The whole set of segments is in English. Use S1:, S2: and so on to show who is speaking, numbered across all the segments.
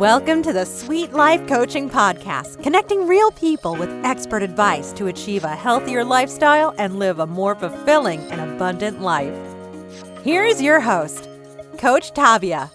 S1: Welcome to the Sweet Life Coaching Podcast, connecting real people with expert advice to achieve a healthier lifestyle and live a more fulfilling and abundant life. Here is your host, Coach Tavia.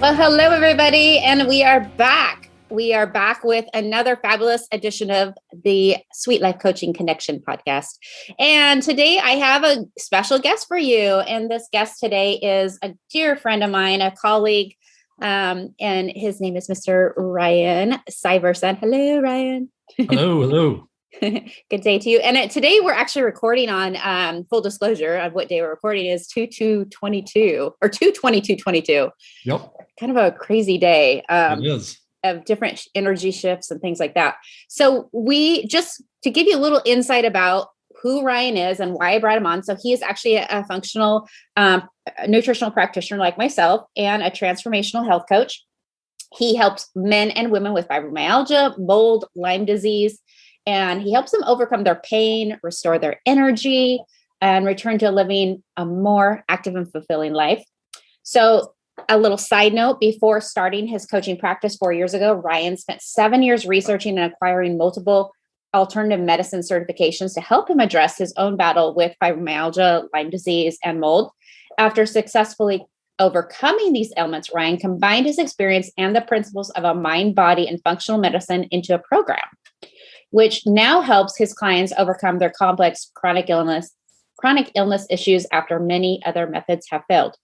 S2: Well, hello, everybody, and we are back. We are back with another fabulous edition of the Sweet Life Coaching Connection podcast. And today I have a special guest for you. And this guest today is a dear friend of mine, a colleague, and his name is Mr. Ryan Syverson. Hello, Ryan.
S3: Hello.
S2: Good day to you. And today we're actually recording on, full disclosure of what day we're recording is 2/2/22 or 2/22/22.
S3: Yep.
S2: Kind of a crazy day.
S3: It is.
S2: Of different energy shifts and things like that. So we just, to give you a little insight about who Ryan is and why I brought him on. So he is actually a functional nutritional practitioner like myself and a transformational health coach. He helps men and women with fibromyalgia, mold, Lyme disease, and he helps them overcome their pain, restore their energy, and return to living a more active and fulfilling life. So a little side note, before starting his coaching practice 4 years ago, Ryan spent 7 years researching and acquiring multiple alternative medicine certifications to help him address his own battle with fibromyalgia, Lyme disease, and mold. After successfully overcoming these ailments, Ryan combined his experience and the principles of a mind, body, and functional medicine into a program, which now helps his clients overcome their complex chronic illness issues after many other methods have failed.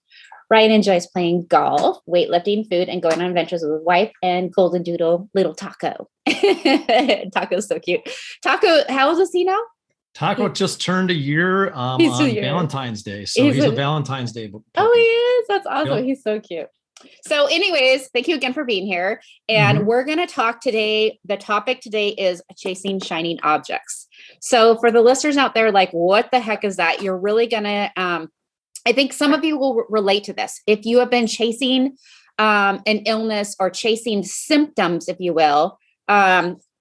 S2: Ryan enjoys playing golf, weightlifting, food, and going on adventures with his wife and golden doodle little Taco. Taco's so cute. Taco, how old is he now?
S3: Taco just turned a year on Valentine's Day. So he's a Valentine's Day puppy.
S2: Oh, he is? That's awesome.
S3: Yep.
S2: He's so cute. So anyways, thank you again for being here. And we're going to talk today. The topic today is chasing shining objects. So for the listeners out there, like, what the heck is that? You're really going to, I think some of you will relate to this. If you have been chasing an illness or chasing symptoms, if you will,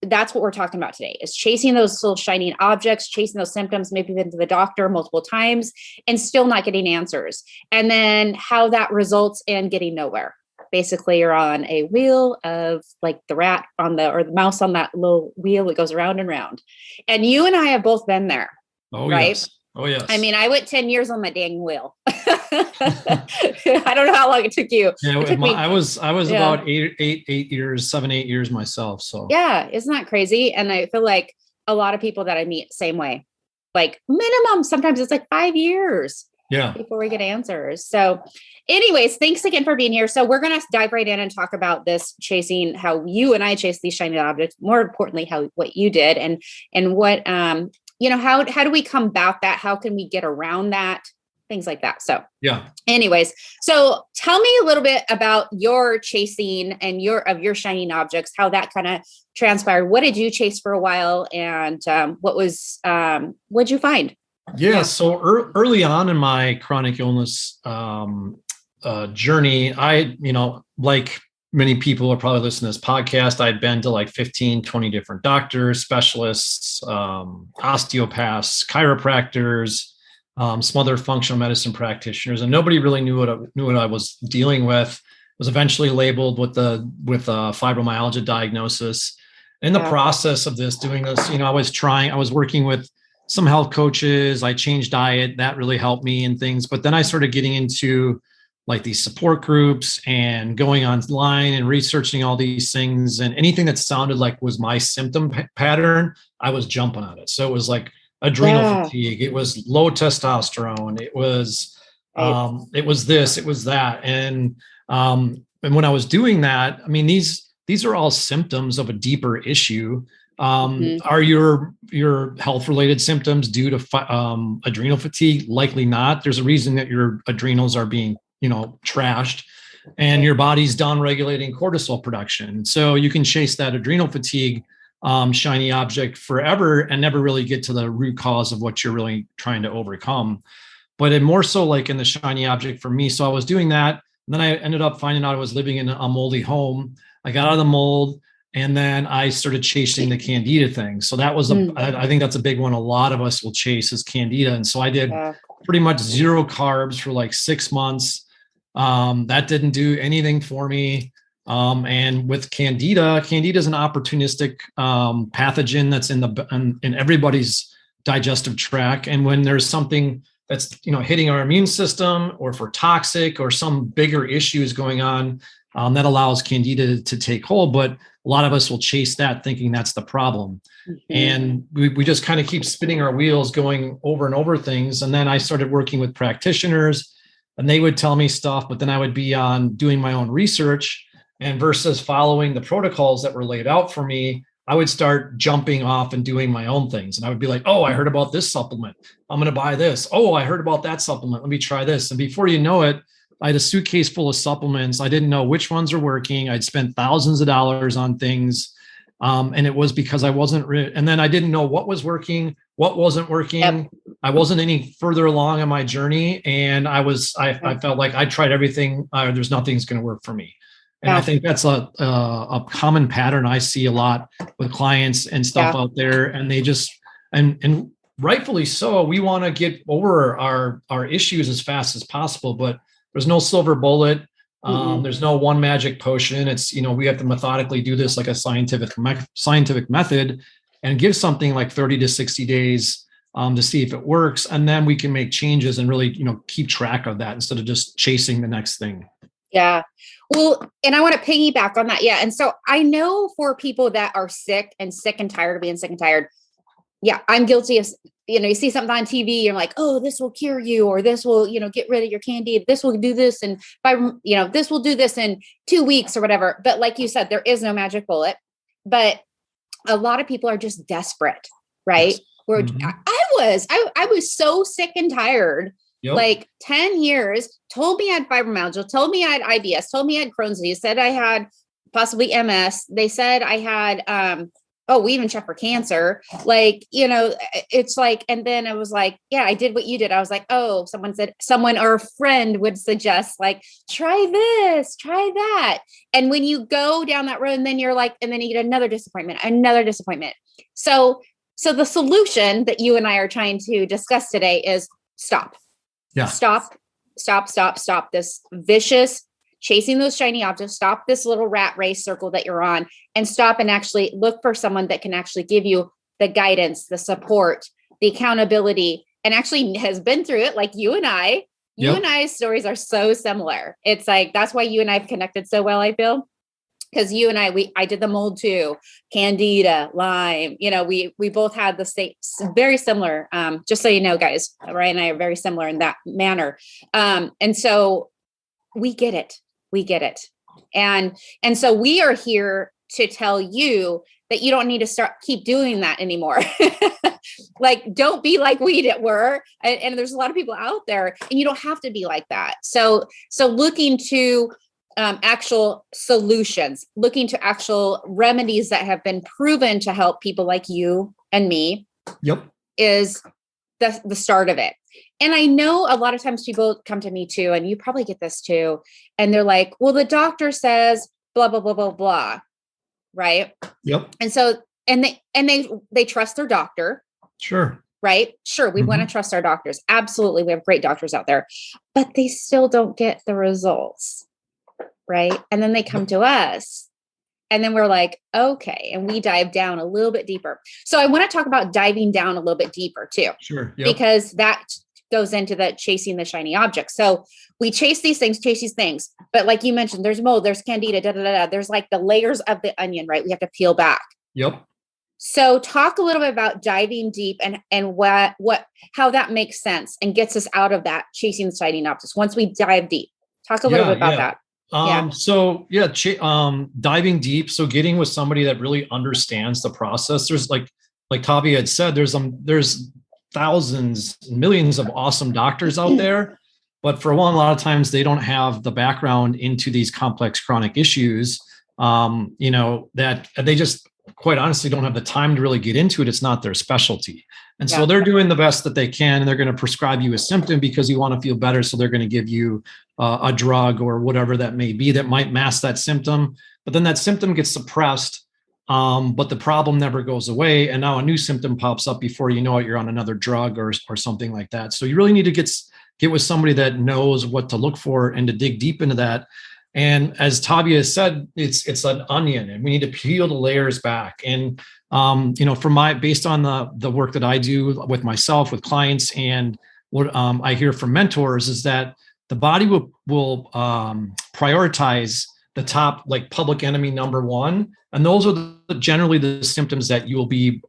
S2: that's what we're talking about today, is chasing those little shining objects, chasing those symptoms, maybe been to the doctor multiple times and still not getting answers. And then how that results in getting nowhere. Basically, you're on a wheel of like the rat or the mouse on that little wheel that goes around and round. And you and I have both been there.
S3: Oh,
S2: right?
S3: Yes. Oh, yes.
S2: I mean, I went 10 years on my dang wheel. I don't know how long it took you.
S3: Yeah, I was about 8 years myself. So
S2: yeah, isn't that crazy? And I feel like a lot of people that I meet, same way, like minimum, sometimes it's like 5 years before we get answers. So anyways, thanks again for being here. So we're going to dive right in and talk about this chasing, how you and I chase these shiny objects, more importantly, what you did and what, how do we combat that? How can we get around that? Things like that. So anyways, so tell me a little bit about your chasing and your shining objects, how that kind of transpired. What did you chase for a while? And what'd you find?
S3: Yeah. So early on in my chronic illness journey, I, like many people are probably listening to this podcast, I'd been to like 15, 20 different doctors, specialists, osteopaths, chiropractors, some other functional medicine practitioners, and nobody really knew what I was dealing with. Was eventually labeled with a fibromyalgia diagnosis. In the process of doing this, I was working with some health coaches. I changed diet. That really helped me and things. But then I started getting into like these support groups and going online and researching all these things, and anything that sounded like was my symptom pattern, I was jumping on it. So it was like adrenal fatigue. It was low testosterone. It was this, it was that. And when I was doing that, I mean, these are all symptoms of a deeper issue. Are your health related symptoms due to adrenal fatigue? Likely not. There's a reason that your adrenals are being trashed and your body's down regulating cortisol production. So you can chase that adrenal fatigue, shiny object forever and never really get to the root cause of what you're really trying to overcome. But it more so like in the shiny object for me. So I was doing that. And then I ended up finding out I was living in a moldy home. I got out of the mold and then I started chasing the candida thing. So that was, I think that's a big one. A lot of us will chase is candida. And so I did pretty much zero carbs for like 6 months. That didn't do anything for me. And with Candida is an opportunistic pathogen that's in everybody's digestive tract. And when there's something that's hitting our immune system, or if we're toxic or some bigger issue is going on, that allows Candida to take hold. But a lot of us will chase that thinking that's the problem. And we just kind of keep spinning our wheels, going over and over things. And then I started working with practitioners, and they would tell me stuff, but then I would be on doing my own research, and versus following the protocols that were laid out for me, I would start jumping off and doing my own things. And I would be like, oh, I heard about this supplement, I'm going to buy this. Oh, I heard about that supplement, let me try this. And before you know it, I had a suitcase full of supplements. I didn't know which ones are working. I'd spent thousands of dollars on things. And it was because I wasn't, and then I didn't know what was working, what wasn't working. Yep. I wasn't any further along on my journey. And I felt like I tried everything. There's nothing's going to work for me. And I think that's a common pattern I see a lot with clients and stuff out there. And they just, and rightfully so, we want to get over our issues as fast as possible, but there's no silver bullet. There's no one magic potion. It's, we have to methodically do this like a scientific method, and give something like 30 to 60 days to see if it works. And then we can make changes and really, keep track of that instead of just chasing the next thing. Yeah.
S2: Well, and I want to piggyback on that. Yeah. And so I know for people that are sick and tired of being sick and tired. Yeah. I'm guilty of, you see something on TV, you're like, oh, this will cure you, or this will, get rid of your Candida. This will do this. And this will do this in 2 weeks or whatever. But like you said, there is no magic bullet, but a lot of people are just desperate, right? Yes. Where I was so sick and tired. Yep. Like 10 years, told me I had fibromyalgia, told me I had IBS, told me I had Crohn's disease, said I had possibly MS. They said I had, we even checked for cancer. Like, it's like, and then I was like, yeah, I did what you did. I was like, oh, someone or a friend would suggest like, try this, try that. And when you go down that road, and then you're like, and then you get another disappointment. So the solution that you and I are trying to discuss today is stop. Yeah. Stop this vicious chasing those shiny objects. Stop this little rat race circle that you're on, and stop and actually look for someone that can actually give you the guidance, the support, the accountability, and actually has been through it. Like you and I, you and I's stories are so similar. It's like, that's why you and I have connected so well, I feel. Because you and I did the mold too, Candida, Lyme, we both had the same, very similar, just so you know, guys, Ryan and I are very similar in that manner. And so we get it. And so we are here to tell you that you don't need to keep doing that anymore. Like, don't be like we were. And there's a lot of people out there, and you don't have to be like that. So looking to actual solutions, looking to actual remedies that have been proven to help people like you and me. Yep. Is the start of it. And I know a lot of times people come to me too, and you probably get this too. And they're like, well, the doctor says blah, blah, blah, blah, blah. Right. Yep. And so, and they trust their doctor. Sure. Right. Sure. We want to trust our doctors. Absolutely. We have great doctors out there, but they still don't get the results. Right. And then they come to us, and then we're like, okay. And we dive down a little bit deeper. So I want to talk about diving down a little bit deeper too. Sure. Yep. Because that goes into the chasing the shiny object. So we chase these things, but like you mentioned, there's mold, there's Candida, there's like the layers of the onion, right? We have to peel back. Yep. So talk a little bit about diving deep and how that makes sense and gets us out of that chasing the shiny objects. Once we dive deep, talk a little bit about that.
S3: Diving deep. So getting with somebody that really understands the process. There's like Tavia had said, there's thousands, millions of awesome doctors out there, but for a lot of times they don't have the background into these complex chronic issues. That they just quite honestly don't have the time to really get into it. It's not their specialty. And so they're doing the best that they can, and they're going to prescribe you a symptom because you want to feel better. So they're going to give you a drug or whatever that may be that might mask that symptom. But then that symptom gets suppressed, but the problem never goes away. And now a new symptom pops up before you know it, you're on another drug or something like that. So you really need to get with somebody that knows what to look for and to dig deep into that. And as Tavia said, it's an onion, and we need to peel the layers back. And based on the work that I do with myself, with clients, and what I hear from mentors is that the body will prioritize the top, like, public enemy number one, and those are generally the symptoms that you will be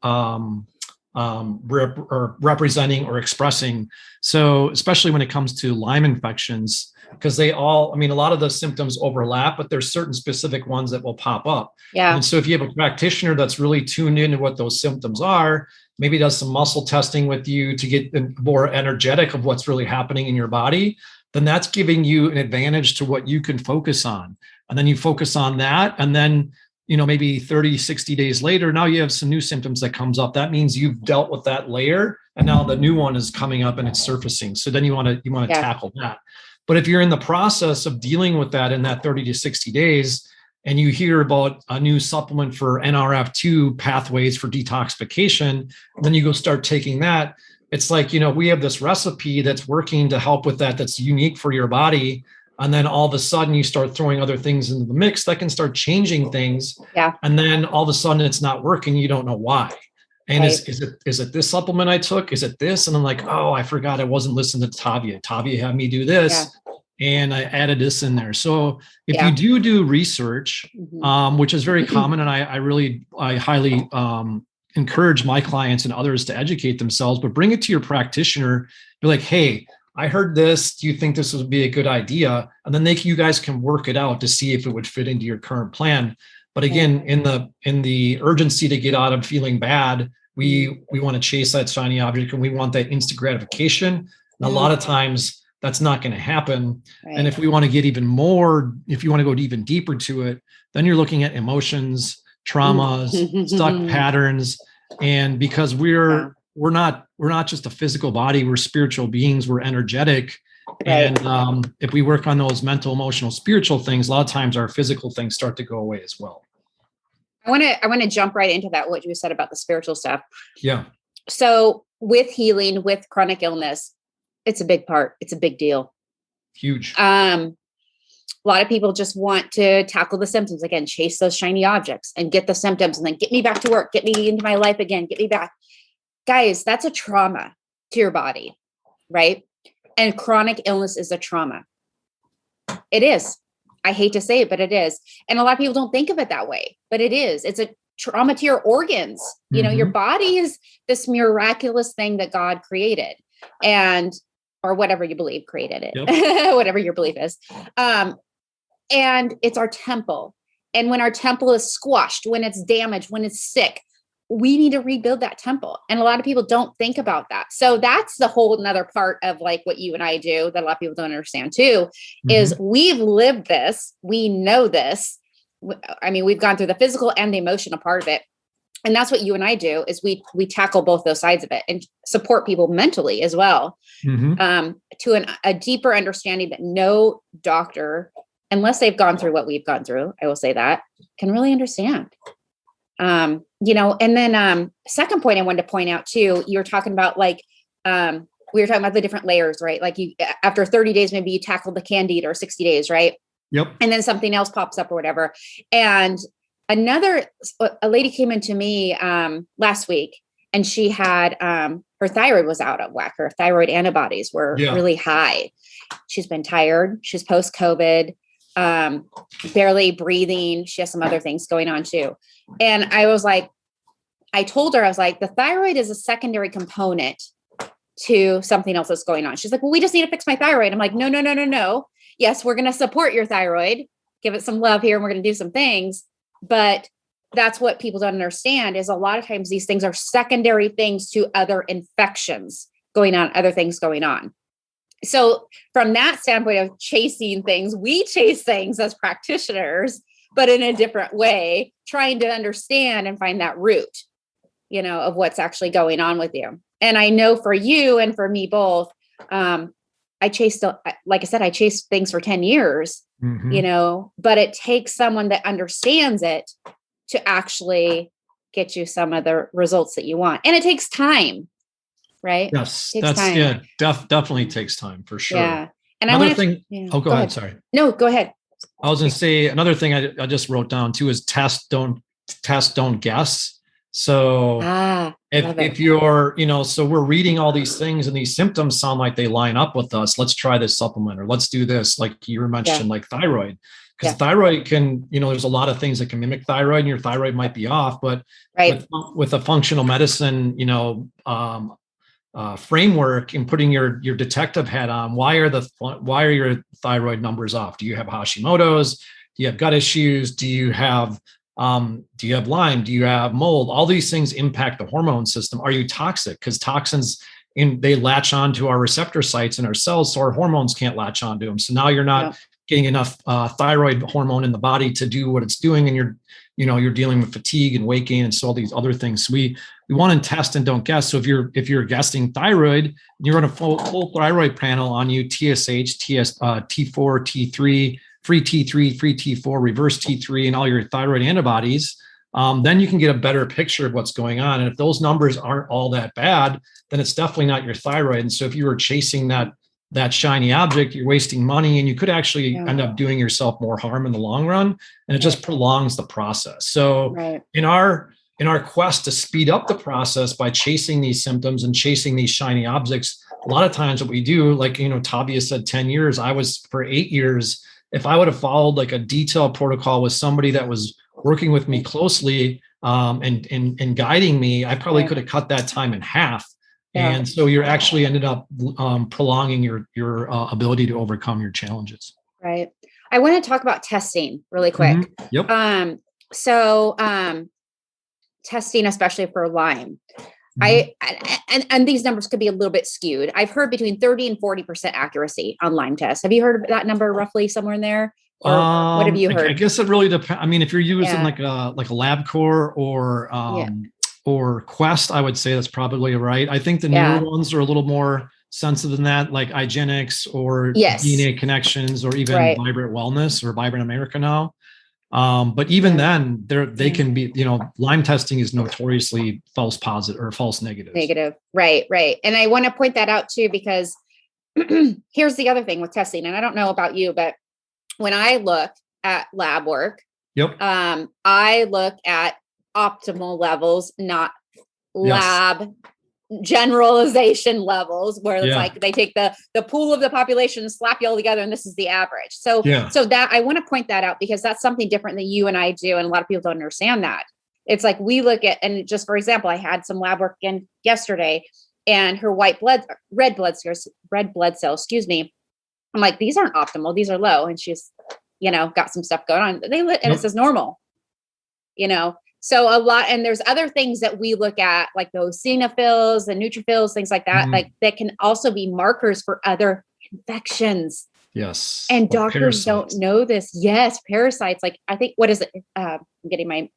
S3: representing or expressing. So especially when it comes to Lyme infections, because a lot of the symptoms overlap, but there's certain specific ones that will pop up.
S2: Yeah.
S3: And so if you have a practitioner that's really tuned into what those symptoms are, maybe does some muscle testing with you to get more energetic of what's really happening in your body, then that's giving you an advantage to what you can focus on. And then you focus on that. And then, maybe 30, 60 days later, now you have some new symptoms that comes up. That means you've dealt with that layer, and now the new one is coming up and it's surfacing. So then you want to tackle that. But if you're in the process of dealing with that in that 30 to 60 days, and you hear about a new supplement for NRF2 pathways for detoxification, then you go start taking that. It's like, we have this recipe that's working to help with that, that's unique for your body. And then all of a sudden you start throwing other things into the mix that can start changing things.
S2: Yeah.
S3: And then all of a sudden it's not working. You don't know why. And
S2: Right.
S3: is it this supplement I took? Is it this? And I'm like, oh, I forgot I wasn't listening to Tavia. Tavia had me do this. And I added this in there. So if you do research, which is very common, and I highly encourage my clients and others to educate themselves, but bring it to your practitioner. Be like, hey, I heard this. Do you think this would be a good idea? And then you guys can work it out to see if it would fit into your current plan. But again, in the urgency to get out of feeling bad, we want to chase that shiny object, and we want that instant gratification. And a lot of times that's not going to happen. Right. And if we want to get if you want to go even deeper to it, then you're looking at emotions, traumas, stuck patterns. And because we're not just a physical body, we're spiritual beings, we're energetic. Right. And if we work on those mental, emotional, spiritual things, a lot of times our physical things start to go away as well.
S2: I want to jump right into that, what you said about the spiritual stuff.
S3: Yeah.
S2: So with healing, with chronic illness, it's a big part. It's a big deal.
S3: Huge.
S2: A lot of people just want to tackle the symptoms again, chase those shiny objects and get the symptoms and then get me back to work, get me into my life again, get me back. Guys, that's a trauma to your body, right? And chronic illness is a trauma. It is. I hate to say it, but it is. And a lot of people don't think of it that way, but it is. It's a trauma to your organs. Your body is this miraculous thing that God created, or whatever you believe created it, yep. Whatever your belief is. And it's our temple. And when our temple is squashed, when it's damaged, when it's sick, we need to rebuild that temple. And a lot of people don't think about that. So that's the whole another part of like what you and I do that a lot of people don't understand too, is we've lived this. We know this. I mean, we've gone through the physical and the emotional part of it. And that's what you and I do is we tackle both those sides of it and support people mentally as well, to a deeper understanding that no doctor, unless they've gone through what we've gone through, I will say that, can really understand. And then second point I wanted to point out too, you were talking about we were talking about the different layers, right? Like you, after 30 days, maybe you tackled the candida or 60 days, right?
S3: Yep.
S2: And then something else pops up or whatever. And a lady came into me last week and she had, her thyroid was out of whack. Her thyroid antibodies were really high. She's been tired. She's post-COVID, barely breathing. She has some other things going on too. And I told her, the thyroid is a secondary component to something else that's going on. She's like, well, we just need to fix my thyroid. I'm like, no. Yes, we're going to support your thyroid, give it some love here, and we're going to do some things. But that's what people don't understand is a lot of times these things are secondary things to other infections going on, other things going on. So from that standpoint of chasing things, we chase things as practitioners, but in a different way, trying to understand and find that root, of what's actually going on with you. And I know for you and for me both, I chased things for 10 years, but it takes someone that understands it to actually get you some of the results that you want. And it takes time. right?
S3: Yes,
S2: Takes
S3: that's
S2: time.
S3: yeah, definitely takes time for sure.
S2: Yeah. And
S3: Another
S2: I want
S3: thing.
S2: to,
S3: Oh, go ahead. Sorry.
S2: No, go ahead.
S3: I was going to say another thing I just wrote down too is test, don't guess. So
S2: Love it.
S3: if you're, so we're reading all these things and these symptoms sound like they line up with us. Let's try this supplement or let's do this. Like you were mentioning, like thyroid, because thyroid can, there's a lot of things that can mimic thyroid and your thyroid might be off, but with a functional medicine, framework and putting your detective hat on, why are your thyroid numbers off? Do you have Hashimoto's? Do you have gut issues? Do you have Lyme? Do you have mold? All these things impact the hormone system. Are you toxic? Because toxins they latch onto our receptor sites in our cells, so our hormones can't latch onto them. So now you're not getting enough thyroid hormone in the body to do what it's doing, and you're dealing with fatigue and weight gain and so all these other things. So we want to test and don't guess. So if you're guessing thyroid, you're on a full thyroid panel on you, TSH, T4, T3, free T3, free T4, reverse T3, and all your thyroid antibodies. Then you can get a better picture of what's going on. And if those numbers aren't all that bad, then it's definitely not your thyroid. And so if you were chasing that shiny object, you're wasting money, and you could actually end up doing yourself more harm in the long run. And it just prolongs the process. So in our quest to speed up the process by chasing these symptoms and chasing these shiny objects, a lot of times what we do, like, Tavia said 10 years, I was for 8 years. If I would have followed like a detailed protocol with somebody that was working with me closely and guiding me, I probably could have cut that time in half. And so you're actually ended up prolonging your ability to overcome your challenges. Right.
S2: I want to talk about testing really quick.
S3: Mm-hmm.
S2: Yep. Testing, especially for Lyme. And these numbers could be a little bit skewed. I've heard between 30 and 40% accuracy on Lyme tests. Have you heard of that number roughly somewhere in there? Or what have you heard?
S3: I guess it really depends. I mean, if you're using like a LabCorp or Quest, I would say that's probably right. I think the newer ones are a little more sensitive than that, like IGeneX or DNA Connections or even Vibrant Wellness or Vibrant America now. But even then, they can be, Lyme testing is notoriously false positive or false negative.
S2: Right. And I want to point that out too, because here's the other thing with testing. And I don't know about you, but when I look at lab work, I look at optimal levels, not lab generalization levels, where it's like they take the pool of the population and slap you all together, and this is the average. So that I want to point that out, because that's something different than you and I do, and a lot of people don't understand that. It's like we look at, and just for example, I had some lab work again yesterday, and her red blood cells, I'm like, these aren't optimal, these are low, and she's got some stuff going on. And it says normal, So a lot, and there's other things that we look at, like those eosinophils and neutrophils, things like that, like that can also be markers for other infections.
S3: Yes.
S2: And doctors don't know this. Yes. Parasites. Like, I think, what is it? I'm getting my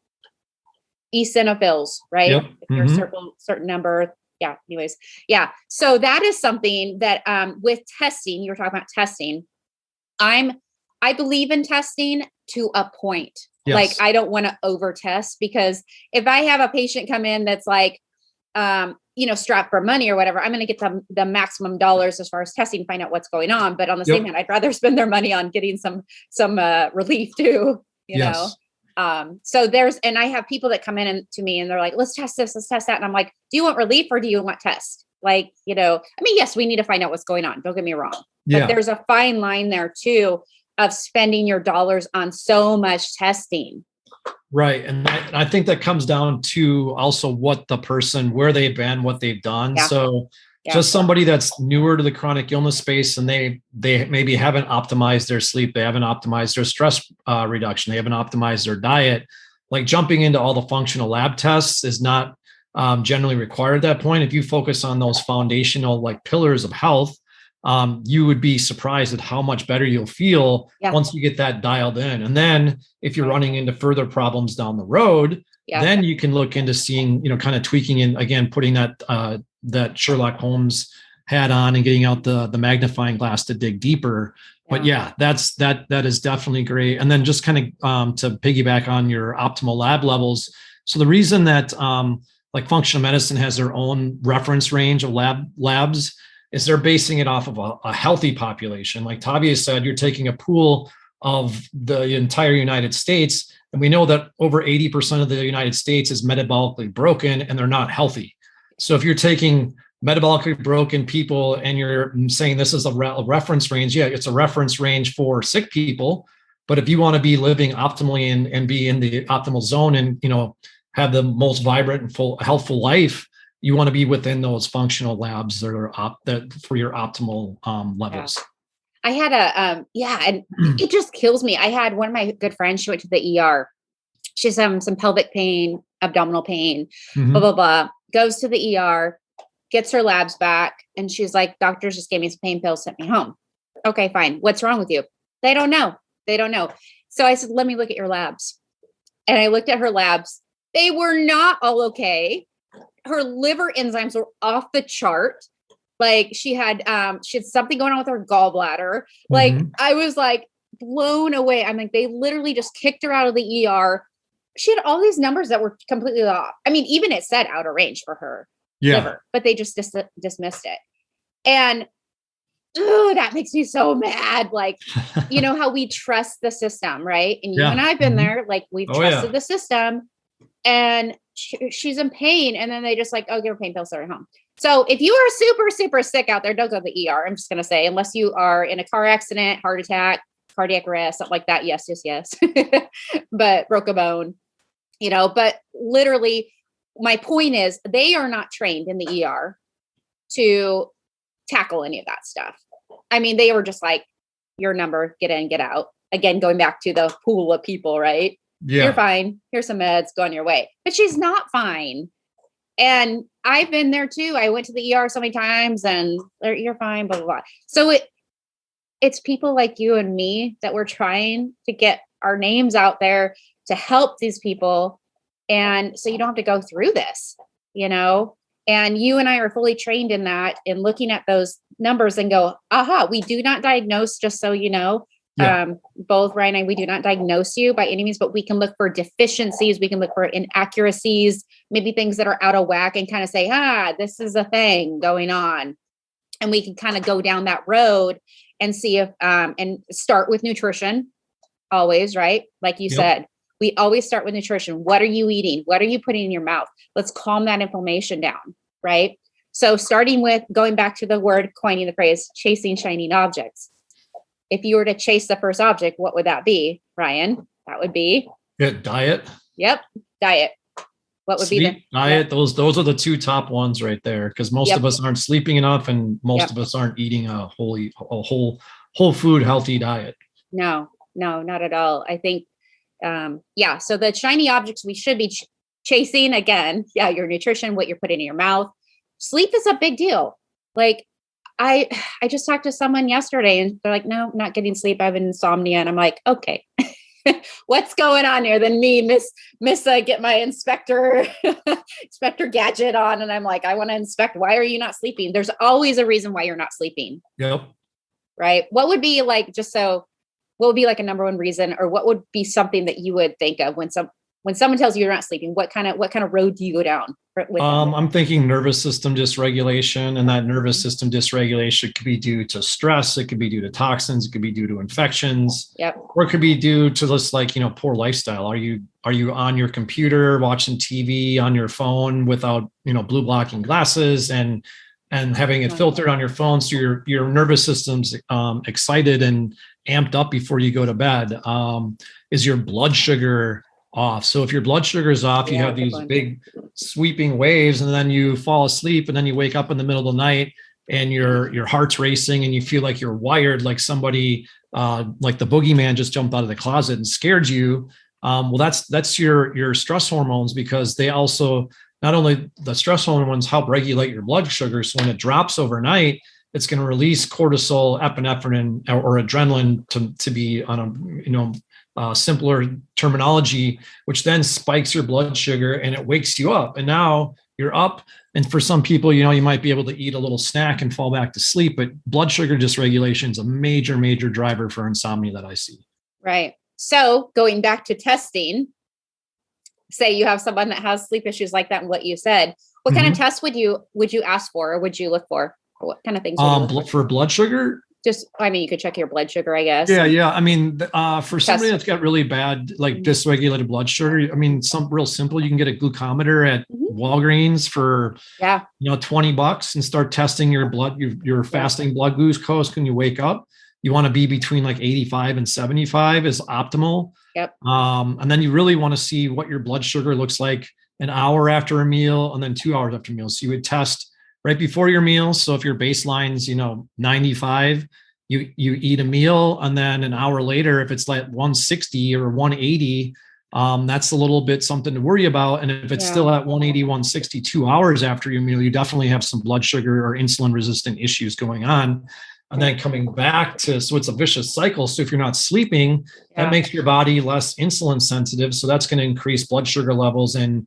S2: eosinophils, right?
S3: Yep.
S2: If you're a certain number. Yeah. Anyways. Yeah. So that is something that, with testing, you were talking about testing. I believe in testing to a point. Yes. Like, I don't want to over test, because if I have a patient come in that's like, strapped for money or whatever, I'm going to get them the maximum dollars as far as testing, find out what's going on. But on the same hand, I'd rather spend their money on getting some relief too, you know? So and I have people that come in to me and they're like, let's test this, let's test that. And I'm like, do you want relief or do you want test? Like, yes, we need to find out what's going on. Don't get me wrong. But there's a fine line there too, of spending your dollars on so much testing.
S3: Right. And I think that comes down to also what the person, where they've been, what they've done. Yeah. So just somebody that's newer to the chronic illness space, and they maybe haven't optimized their sleep, they haven't optimized their stress reduction, they haven't optimized their diet, like jumping into all the functional lab tests is not generally required at that point. If you focus on those foundational like pillars of health, you would be surprised at how much better you'll feel once you get that dialed in. And then if you're running into further problems down the road, then you can look into seeing, kind of tweaking and again, putting that Sherlock Holmes hat on and getting out the magnifying glass to dig deeper. But that is definitely great. And then just kind of to piggyback on your optimal lab levels. So the reason that like functional medicine has their own reference range of labs, is they're basing it off of a healthy population. Like Tavia said, you're taking a pool of the entire United States, and we know that over 80% of the United States is metabolically broken and they're not healthy. So if you're taking metabolically broken people and you're saying this is a reference range, yeah, it's a reference range for sick people. But if you want to be living optimally and be in the optimal zone and, have the most vibrant and full healthful life, you want to be within those functional labs that are that for your optimal levels.
S2: Yeah. I had and it just kills me. I had one of my good friends, she went to the ER. She has some pelvic pain, abdominal pain, blah, blah, blah, goes to the ER, gets her labs back. And she's like, doctors just gave me some pain pills, sent me home. Okay, fine. What's wrong with you? They don't know. So I said, let me look at your labs. And I looked at her labs. They were not all okay. Her liver enzymes were off the chart. Like she had something going on with her gallbladder. Like I was like blown away. I'm like, they literally just kicked her out of the ER. She had all these numbers that were completely off. I mean, even it said out of range for her liver, but they just dismissed it. And that makes me so mad. Like, how we trust the system, right? And you and I've been there, like we've trusted the system, and she's in pain. And then they just like, give her pain pills, send her home. So if you are super, super sick out there, don't go to the ER. I'm just going to say, unless you are in a car accident, heart attack, cardiac arrest, something like that. Yes. But broke a bone, but literally my point is they are not trained in the ER to tackle any of that stuff. I mean, they were just like, your number, get in, get out. Again, going back to the pool of people, right? Yeah. You're fine. Here's some meds, go on your way. But she's not fine. And I've been there too. I went to the ER so many times and you're fine, blah, blah, blah. So it's people like you and me that we're trying to get our names out there to help these people. And so you don't have to go through this, and you and I are fully trained in that, in looking at those numbers and go, aha, we do not diagnose, just so you know. Yeah. Both Ryan and I, we do not diagnose you by any means, but we can look for deficiencies. We can look for inaccuracies, maybe things that are out of whack, and kind of say, this is a thing going on. And we can kind of go down that road and see if, and start with nutrition always, right? Like you said, we always start with nutrition. What are you eating? What are you putting in your mouth? Let's calm that inflammation down, right? So starting with going back to the word, coining the phrase, chasing shining objects. If you were to chase the first object, what would that be, Ryan? That would be
S3: diet.
S2: Yep, diet. What would
S3: Sleep,
S2: be
S3: diet? Those are the two top ones right there, because most of us aren't sleeping enough, and most of us aren't eating a whole food healthy diet.
S2: No, not at all. I think, so the shiny objects we should be chasing, again, your nutrition, what you're putting in your mouth. Sleep is a big deal. Like, I just talked to someone yesterday and they're like, no, I'm not getting sleep. I have insomnia. And I'm like, okay, what's going on here? Then me, miss get my inspector gadget on. And I'm like, I want to inspect. Why are you not sleeping? There's always a reason why you're not sleeping. Yep. Right. What would be like, what would be like a number one reason, or what would be something that you would think of when someone tells you you're not sleeping? What kind of road do you go down?
S3: I'm thinking nervous system dysregulation, and that nervous system dysregulation could be due to stress. It could be due to toxins. It could be due to infections. Yep. Or it could be due to just poor lifestyle. Are you on your computer watching TV on your phone without, blue blocking glasses and having it filtered on your phone, so your nervous system's excited and amped up before you go to bed? Is your blood sugar off? So if your blood sugar is off, you have these big sweeping waves, and then you fall asleep, and then you wake up in the middle of the night and your heart's racing, and you feel like you're wired, like somebody like the boogeyman just jumped out of the closet and scared you. Well, that's your stress hormones, because they also, not only the stress hormones help regulate your blood sugar. So when it drops overnight, it's going to release cortisol, epinephrine, or adrenaline to be on a simpler terminology, which then spikes your blood sugar and it wakes you up. And now you're up. And for some people, you might be able to eat a little snack and fall back to sleep, but blood sugar dysregulation is a major, major driver for insomnia that I see.
S2: Right. So going back to testing, say you have someone that has sleep issues like that and what you said, what kind of tests would you ask for or would you look for? Or what kind of things would you look for?
S3: For blood sugar?
S2: Just, I mean, you could check your blood sugar, I guess.
S3: Yeah. I mean, for somebody that's got really bad, like dysregulated blood sugar, I mean, some real simple, you can get a glucometer at Walgreens for, $20 and start testing your blood, your fasting blood glucose when you wake up. You want to be between like 85 and 75 is optimal.
S2: Yep.
S3: And then you really want to see what your blood sugar looks like an hour after a meal and then 2 hours after a meal. So you would test right before your meal. So if your baseline's, 95, you eat a meal, and then an hour later, if it's like 160 or 180, that's a little bit something to worry about. And if it's still at 180, 160, 2 hours after your meal, you definitely have some blood sugar or insulin resistant issues going on. And then coming back so it's a vicious cycle. So if you're not sleeping, that makes your body less insulin sensitive. So that's going to increase blood sugar levels and,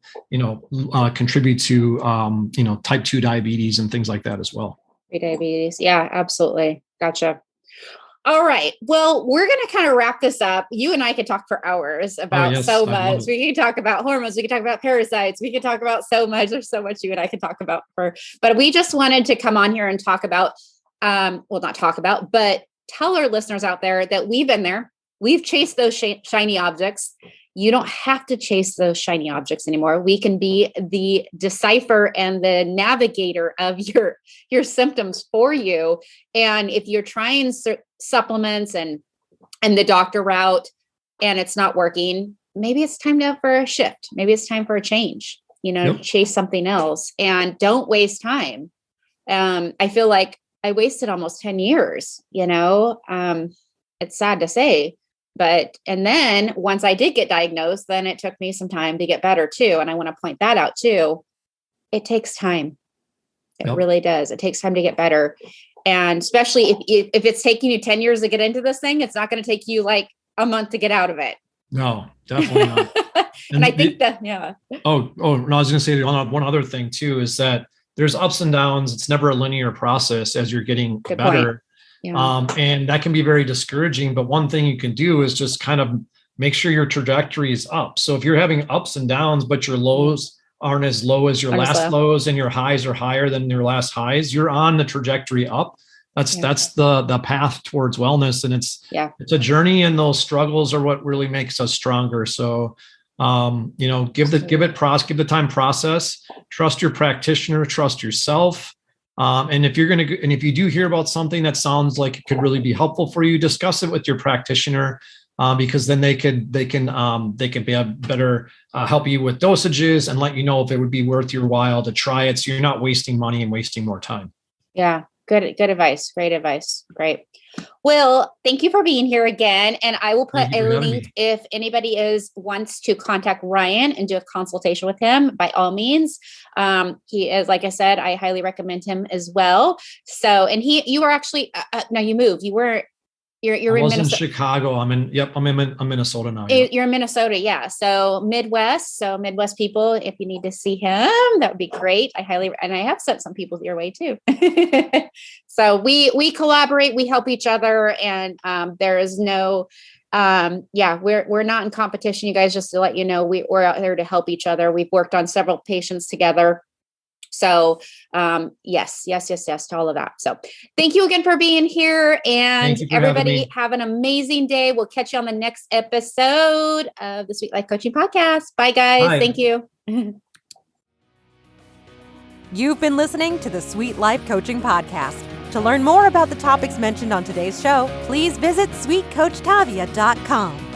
S3: contribute to, type 2 diabetes and things like that as well.
S2: Diabetes. Yeah, absolutely. Gotcha. All right. Well, we're going to kind of wrap this up. You and I could talk for hours about so much. We could talk about hormones. We could talk about parasites. We could talk about so much. There's so much you and I could talk about but we just wanted to come on here and talk about, but tell our listeners out there that we've been there. We've chased those shiny objects. You don't have to chase those shiny objects anymore. We can be the decipher and the navigator of your symptoms for you. And if you're trying supplements and the doctor route and it's not working, maybe it's time for a shift. Maybe it's time for a change, chase something else and don't waste time. I feel like I wasted almost 10 years, it's sad to say, and then once I did get diagnosed, then it took me some time to get better too. And I want to point that out too. It takes time. It really does. It takes time to get better. And especially if it's taking you 10 years to get into this thing, it's not going to take you like a month to get out of it.
S3: No, definitely not.
S2: and I think that,
S3: Oh, no, I was going to say one other thing too, is that there's ups and downs. It's never a linear process as you're getting better. Yeah. And that can be very discouraging. But one thing you can do is just kind of make sure your trajectory is up. So if you're having ups and downs, but your lows aren't as low as your last lows and your highs are higher than your last highs, you're on the trajectory up. That's the path towards wellness. And it's a journey, and those struggles are what really makes us stronger. So give the time process, trust your practitioner, trust yourself. And if you do hear about something that sounds like it could really be helpful for you, discuss it with your practitioner, because then they can be a better help you with dosages and let you know if it would be worth your while to try it. So you're not wasting money and wasting more time. Yeah.
S2: Good advice. Great advice. Great. Well, thank you for being here again. And I will put a link if anybody wants to contact Ryan and do a consultation with him, by all means. He is, like I said, I highly recommend him as well. So, and you were actually, now you moved, you're in Minnesota.
S3: In Chicago. I'm in Minnesota now.
S2: Yeah. You're in Minnesota. Yeah. So Midwest people, if you need to see him, that would be great. I have sent some people your way too. So we collaborate, we help each other, and there is no, we're not in competition, you guys, just to let you know, we're out here to help each other. We've worked on several patients together. So, yes to all of that. So thank you again for being here, and everybody have an amazing day. We'll catch you on the next episode of the Sweet Life Coaching Podcast. Bye guys. Bye. Thank you.
S1: You've been listening to the Sweet Life Coaching Podcast. To learn more about the topics mentioned on today's show, please visit sweetcoachtavia.com.